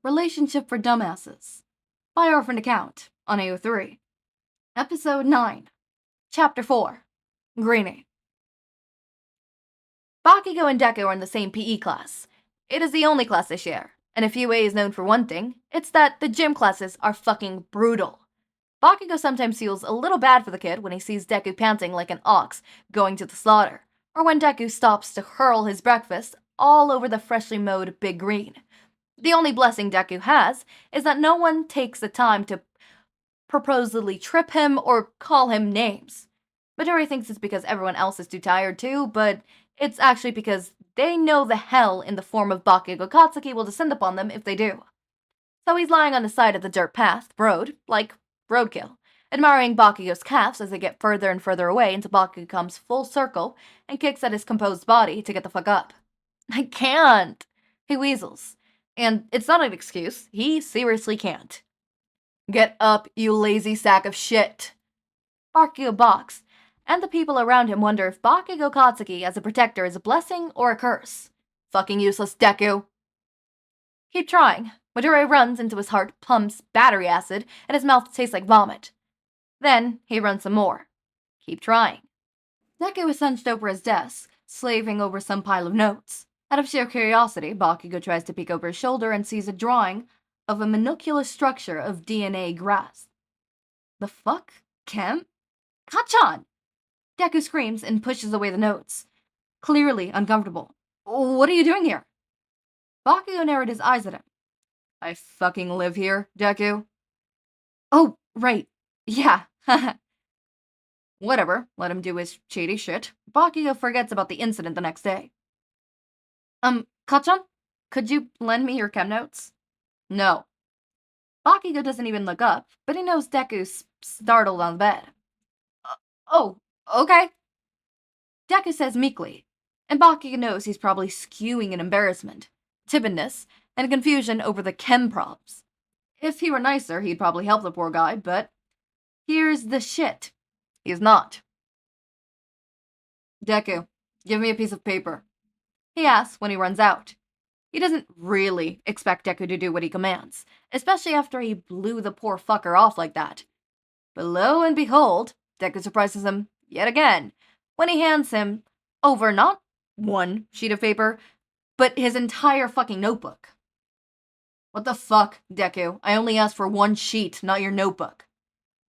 Relationship for Dumbasses by Orphan Account on AO3. Episode 9, Chapter 4, Greenie. Bakugou and Deku are in the same PE class. It is the only class they share, and if UA is known for one thing, it's that the gym classes are fucking brutal. Bakugou sometimes feels a little bad for the kid when he sees Deku panting like an ox going to the slaughter, or when Deku stops to hurl his breakfast all over the freshly mowed Big Green. The only blessing Deku has is that no one takes the time to purposely trip him or call him names. Midoriya thinks it's because everyone else is too tired too, but it's actually because they know the hell in the form of Bakugou Katsuki will descend upon them if they do. So he's lying on the side of the dirt path, road, like roadkill, admiring Bakugou's calves as they get further and further away until Bakugou comes full circle and kicks at his composed body to get the fuck up. I can't, he weasels. And it's not an excuse, he seriously can't. Get up, you lazy sack of shit. Bakugou balks, and the people around him wonder if Bakugou Katsuki as a protector is a blessing or a curse. Fucking useless, Deku. Keep trying. Midoriya runs into his heart, pumps battery acid, and his mouth tastes like vomit. Then he runs some more. Keep trying. Deku is hunched over his desk, slaving over some pile of notes. Out of sheer curiosity, Bakugou tries to peek over his shoulder and sees a drawing of a minuscule structure of DNA grass. The fuck? Chem? Kachan! Deku screams and pushes away the notes, clearly uncomfortable. What are you doing here? Bakugou narrowed his eyes at him. I fucking live here, Deku. Oh, right. Yeah, Whatever, let him do his shady shit. Bakugou forgets about the incident the next day. Kachan? Could you lend me your chem notes? No. Bakugou doesn't even look up, but he knows Deku's startled on the bed. Oh, okay. Deku says meekly, and Bakugou knows he's probably skewing in embarrassment, timidness, and confusion over the chem props. If he were nicer, he'd probably help the poor guy, but here's the shit. He's not. Deku, give me a piece of paper, he asks when he runs out. He doesn't really expect Deku to do what he commands, especially after he blew the poor fucker off like that. But lo and behold, Deku surprises him yet again when he hands him over not one sheet of paper, but his entire fucking notebook. What the fuck, Deku? I only asked for one sheet, not your notebook.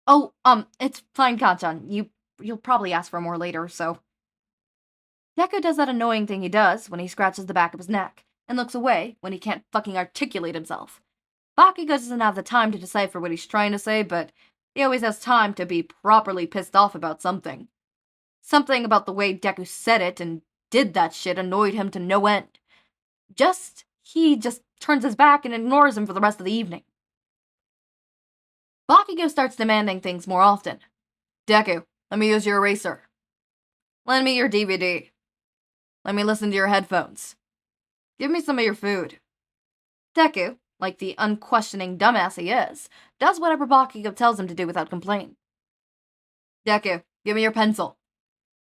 Oh, it's fine, Kachan. You'll probably ask for more later, so. Deku does that annoying thing he does when he scratches the back of his neck, and looks away when he can't fucking articulate himself. Bakugou doesn't have the time to decipher what he's trying to say, but he always has time to be properly pissed off about something. Something about the way Deku said it and did that shit annoyed him to no end. He just turns his back and ignores him for the rest of the evening. Bakugou starts demanding things more often. Deku, let me use your eraser. Lend me your DVD. Let me listen to your headphones. Give me some of your food. Deku, like the unquestioning dumbass he is, does whatever Bakugou tells him to do without complaint. Deku, give me your pencil.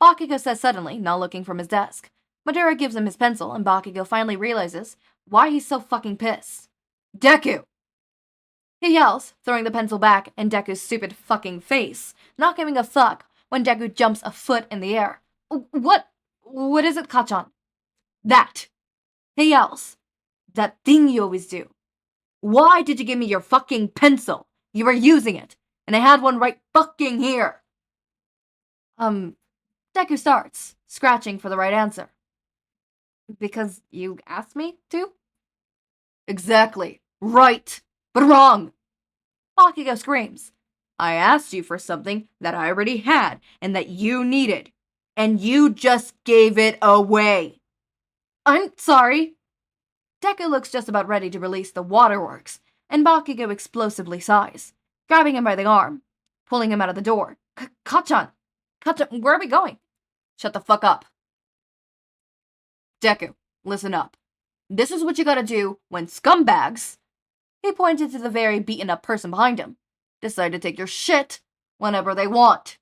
Bakugou says suddenly, not looking from his desk. Midoriya gives him his pencil, and Bakugou finally realizes why he's so fucking pissed. Deku! He yells, throwing the pencil back in Deku's stupid fucking face, not giving a fuck when Deku jumps a foot in the air. What is it, Kachan? That! He yells. That thing you always do. Why did you give me your fucking pencil? You were using it, and I had one right fucking here. Deku starts, scratching for the right answer. Because you asked me to? Exactly. Right. But wrong. Bakugou screams. I asked you for something that I already had and that you needed, and you just gave it away. I'm sorry. Deku looks just about ready to release the waterworks, and Bakugou explosively sighs, grabbing him by the arm, pulling him out of the door. Kachan, where are we going? Shut the fuck up. Deku, listen up. This is what you gotta do when scumbags, he pointed to the very beaten-up person behind him, decide to take your shit whenever they want.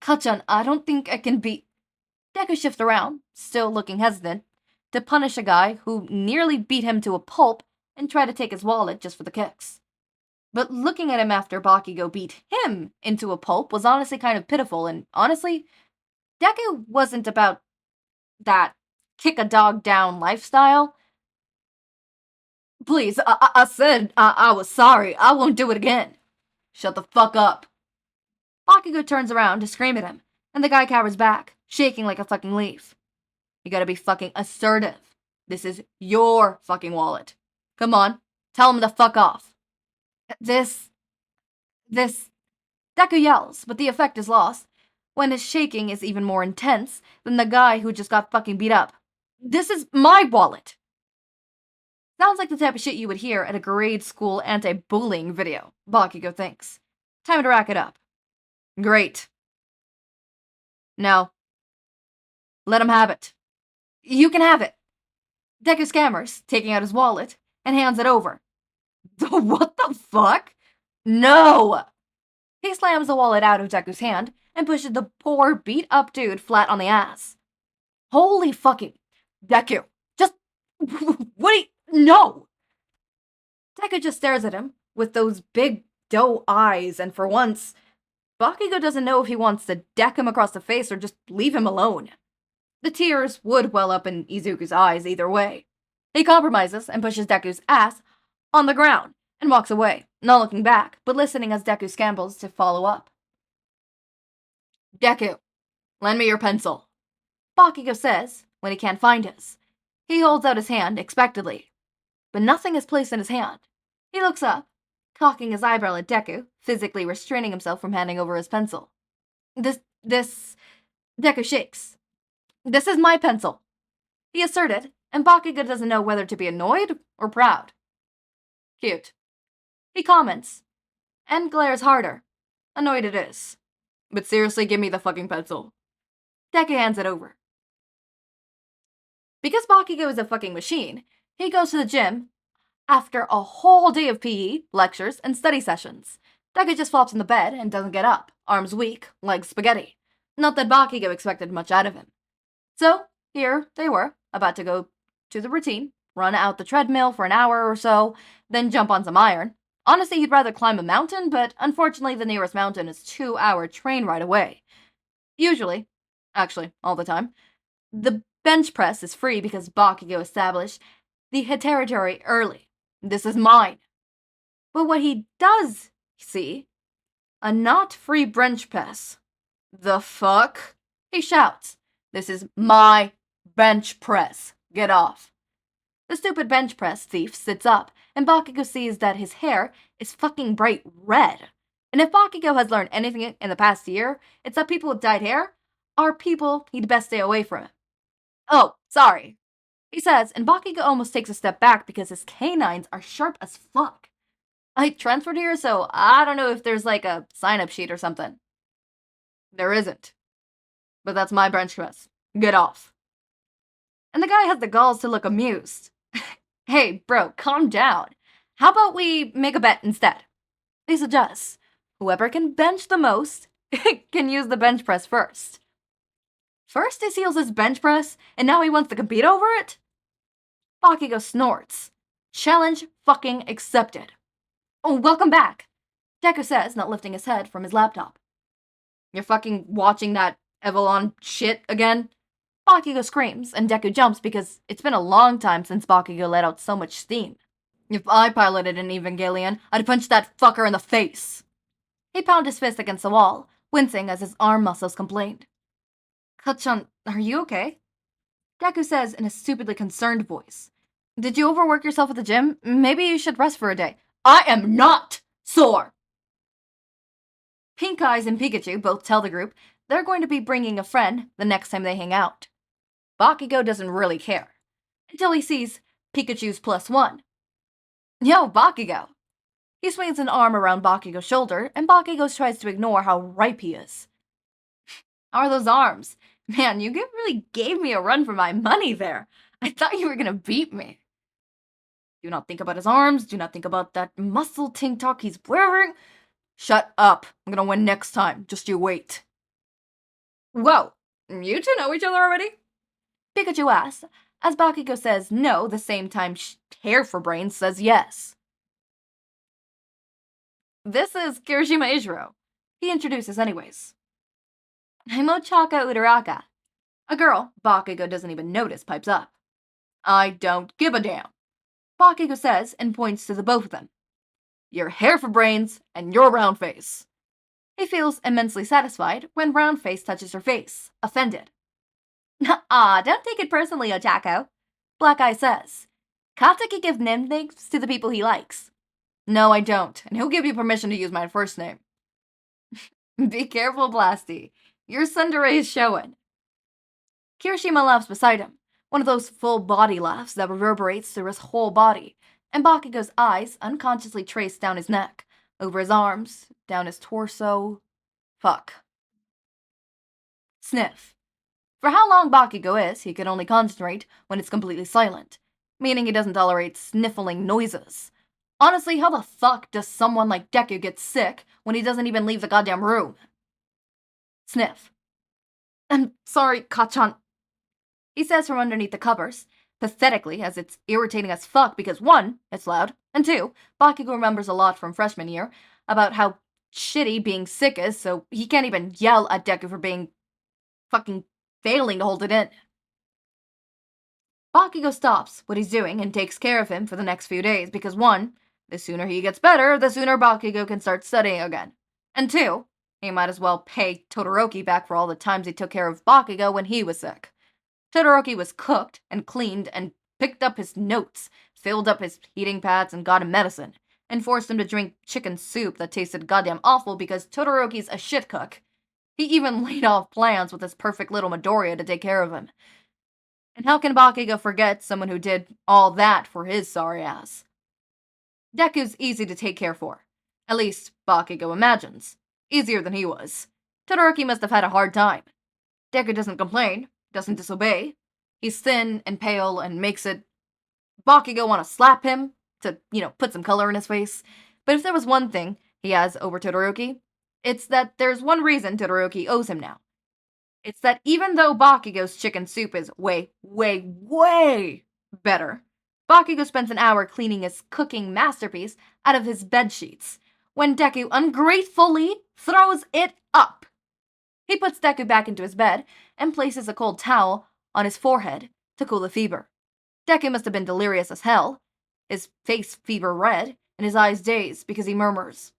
Kachan, I don't think I can be. Deku shifts around, still looking hesitant, to punish a guy who nearly beat him to a pulp and try to take his wallet just for the kicks. But looking at him after Bakugou beat him into a pulp was honestly kind of pitiful, and honestly, Deku wasn't about that kick-a-dog-down lifestyle. Please, I said I was sorry. I won't do it again. Shut the fuck up. Bakugou turns around to scream at him, and the guy cowers back, shaking like a fucking leaf. You gotta be fucking assertive. This is your fucking wallet. Come on, tell him to fuck off. This... Deku yells, but the effect is lost when his shaking is even more intense than the guy who just got fucking beat up. This is my wallet. Sounds like the type of shit you would hear at a grade school anti-bullying video, Bakugou thinks. Time to rack it up. Great. No. Let him have it. You can have it. Deku scammers, taking out his wallet, and hands it over. What the fuck? No! He slams the wallet out of Deku's hand and pushes the poor, beat-up dude flat on the ass. Holy fucking... Deku, just... what do you... No! Deku just stares at him with those big doe eyes, and for once, Bakugou doesn't know if he wants to deck him across the face or just leave him alone. The tears would well up in Izuku's eyes either way. He compromises and pushes Deku's ass on the ground and walks away, not looking back, but listening as Deku scambles to follow up. Deku, lend me your pencil, Bakugou says when he can't find his. He holds out his hand expectantly, but nothing is placed in his hand. He looks up, cocking his eyebrow at Deku, physically restraining himself from handing over his pencil. Deku shakes. This is my pencil, he asserted, and Bakugou doesn't know whether to be annoyed or proud. Cute, he comments, and glares harder. Annoyed it is. But seriously, give me the fucking pencil. Deku hands it over. Because Bakugou is a fucking machine, he goes to the gym after a whole day of PE, lectures, and study sessions. Deku just flops in the bed and doesn't get up, arms weak, legs spaghetti. Not that Bakugou expected much out of him. So, here they were, about to go to the routine, run out the treadmill for an hour or so, then jump on some iron. Honestly, he'd rather climb a mountain, but unfortunately the nearest mountain is a 2-hour train ride away. Usually, actually, all the time, the bench press is free because Bakugou established the territory early. This is mine. But what he does see, a not free bench press. The fuck? He shouts. This is my bench press. Get off. The stupid bench press thief sits up, and Bakugou sees that his hair is fucking bright red. And if Bakugou has learned anything in the past year, it's that people with dyed hair are people he'd best stay away from. Oh, sorry, he says, and Bakugou almost takes a step back because his canines are sharp as fuck. I transferred here, so I don't know if there's like a sign-up sheet or something. There isn't. But that's my bench press. Get off. And the guy has the galls to look amused. Hey, bro, calm down. How about we make a bet instead? He suggests. Whoever can bench the most can use the bench press first. First he seals his bench press, and now he wants to compete over it? Bakugou snorts. Challenge fucking accepted. Oh, welcome back, Deku says, not lifting his head from his laptop. You're fucking watching that Evelyn shit again? Bakugou screams, and Deku jumps because it's been a long time since Bakugou let out so much steam. If I piloted an Evangelion, I'd punch that fucker in the face. He pounded his fist against the wall, wincing as his arm muscles complained. Kachan, are you okay? Deku says in a stupidly concerned voice. Did you overwork yourself at the gym? Maybe you should rest for a day. I am not sore! Pink Eyes and Pikachu both tell the group they're going to be bringing a friend the next time they hang out. Bakugou doesn't really care, until he sees Pikachu's +1. Yo, Bakugou! He swings an arm around Bakugou's shoulder, and Bakugou tries to ignore how ripe he is. How are those arms? Man, you really gave me a run for my money there. I thought you were gonna beat me. Do not think about his arms, do not think about that muscle tank top he's wearing. Shut up, I'm gonna win next time, just you wait. Whoa, you two know each other already? Pikachu asks, as Bakugou says no the same time Hair for Brains says yes. This is Kirishima Ishiro. He introduces anyways. Himochaka Uraraka. A girl Bakugou doesn't even notice pipes up. I don't give a damn, Bakugou says and points to the both of them. Your Hair for Brains and your round face. He feels immensely satisfied when round face touches her face, offended. Aw, don't take it personally, Ochako, Black Eye says. Katsuki gives names to the people he likes. No, I don't, and he'll give you permission to use my first name. Be careful, Blasty. Your tsundere is showing. Kirishima laughs beside him, one of those full body laughs that reverberates through his whole body, and Bakugou's eyes unconsciously trace down his neck, over his arms, down his torso. Fuck. Sniff. For how long Bakugou is, he can only concentrate when it's completely silent, meaning he doesn't tolerate sniffling noises. Honestly, how the fuck does someone like Deku get sick when he doesn't even leave the goddamn room? Sniff. I'm sorry, Kachan, he says from underneath the covers, pathetically, as it's irritating as fuck because 1, it's loud, and 2, Bakugou remembers a lot from freshman year about how shitty being sick is, so he can't even yell at Deku for being fucking failing to hold it in. Bakugou stops what he's doing and takes care of him for the next few days because 1, the sooner he gets better, the sooner Bakugou can start studying again. And 2, he might as well pay Todoroki back for all the times he took care of Bakugou when he was sick. Todoroki was cooked and cleaned and picked up his notes, filled up his heating pads and got him medicine, and forced him to drink chicken soup that tasted goddamn awful because Todoroki's a shit cook. He even laid off plans with his perfect little Midoriya to take care of him. And how can Bakugou forget someone who did all that for his sorry ass? Deku's easy to take care for. At least, Bakugou imagines. Easier than he was. Todoroki must have had a hard time. Deku doesn't complain, doesn't disobey. He's thin and pale and makes it Bakugou want to slap him to, put some color in his face. But if there was one thing he has over Todoroki, it's that there's one reason Todoroki owes him now. It's that even though Bakugou's chicken soup is way, way, way better, Bakugou spends an hour cleaning his cooking masterpiece out of his bedsheets, when Deku ungratefully throws it up. He puts Deku back into his bed and places a cold towel on his forehead to cool the fever. Deku must have been delirious as hell, his face fever red, and his eyes dazed because he murmurs,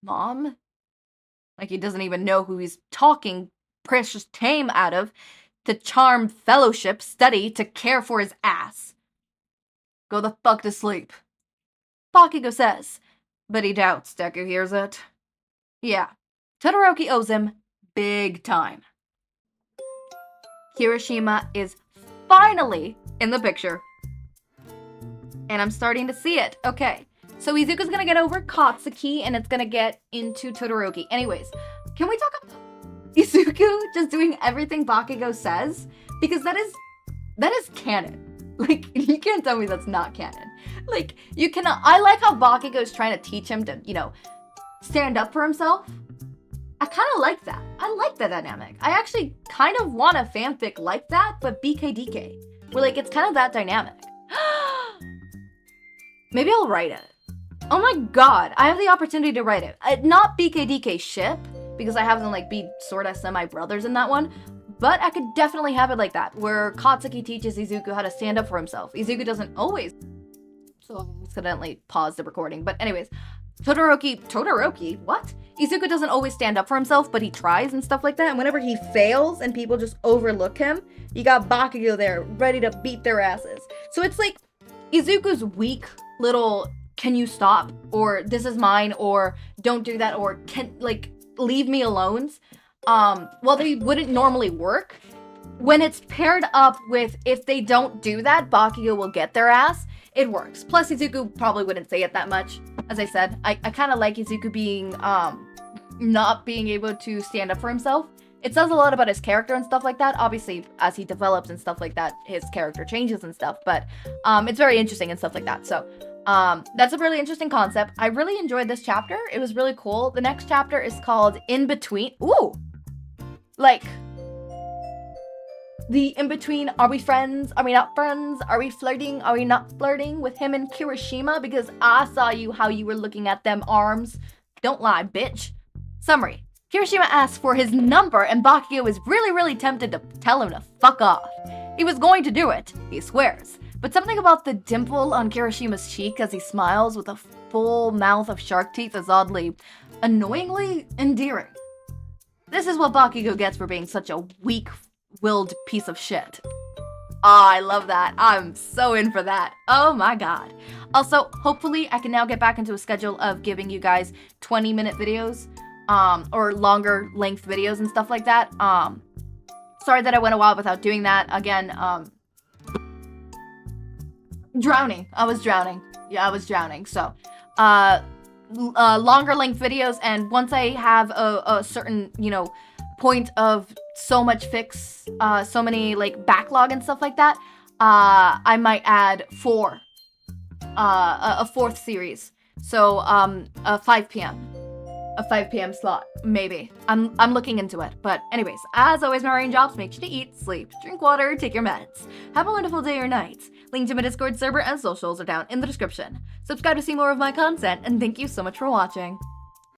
Mom? Like he doesn't even know who he's talking precious tame out of to charm fellowship, study, to care for his ass. Go the fuck to sleep, Bakugou says, but he doubts Deku hears it. Yeah, Todoroki owes him big time. Kirishima is finally in the picture. And I'm starting to see it. Okay, so Izuku's gonna get over Katsuki and it's gonna get into Todoroki. Anyways, can we talk about Izuku just doing everything Bakugou says? Because that is canon. Like, you can't tell me that's not canon. Like, you cannot. I like how Bakugou's trying to teach him to, stand up for himself. I kind of like that. I like that dynamic. I actually kind of want a fanfic like that, but BKDK. Where, like, it's kind of that dynamic. Maybe I'll write it. Oh my god, I have the opportunity to write it. Not BKDK ship, because I have them, like, be sort of semi-brothers in that one. But I could definitely have it like that, where Katsuki teaches Izuku how to stand up for himself. Izuku doesn't always. So I accidentally paused the recording. But anyways, Todoroki, what? Izuku doesn't always stand up for himself, but he tries and stuff like that. And whenever he fails and people just overlook him, you got Bakugou there, ready to beat their asses. So it's like Izuku's weak little, can you stop? Or this is mine, or don't do that, or leave me alone. Well, they wouldn't normally work. When it's paired up with, if they don't do that, Bakugou will get their ass, it works. Plus, Izuku probably wouldn't say it that much. As I said, I kind of like Izuku being, not being able to stand up for himself. It says a lot about his character and stuff like that. Obviously, as he develops and stuff like that, his character changes and stuff, but, it's very interesting and stuff like that. So, that's a really interesting concept. I really enjoyed this chapter. It was really cool. The next chapter is called In Between. Ooh! Like, the in-between, are we friends? Are we not friends? Are we flirting? Are we not flirting with him and Kirishima? Because I saw you how you were looking at them arms. Don't lie, bitch. Summary. Kirishima asks for his number and Bakugou is really tempted to tell him to fuck off. He was going to do it, he swears. But something about the dimple on Kirishima's cheek as he smiles with a full mouth of shark teeth is oddly, annoyingly endearing. This is what Bakugou gets for being such a weak-willed piece of shit. I love that. I'm so in for that. Oh my god. Also, hopefully I can now get back into a schedule of giving you guys 20-minute videos, or longer length videos and stuff like that. Sorry that I went a while without doing that. Again, drowning. I was drowning. Yeah, I was drowning. So, longer length videos, and once I have a certain, point of so much fix, so many, backlog and stuff like that, I might add a fourth series. So, a 5 p.m. A 5 p.m. slot, maybe. I'm looking into it. But anyways, as always, my rain jobs, make sure to eat, sleep, drink water, take your meds. Have a wonderful day or night. Link to my Discord server and socials are down in the description. Subscribe to see more of my content, and thank you so much for watching.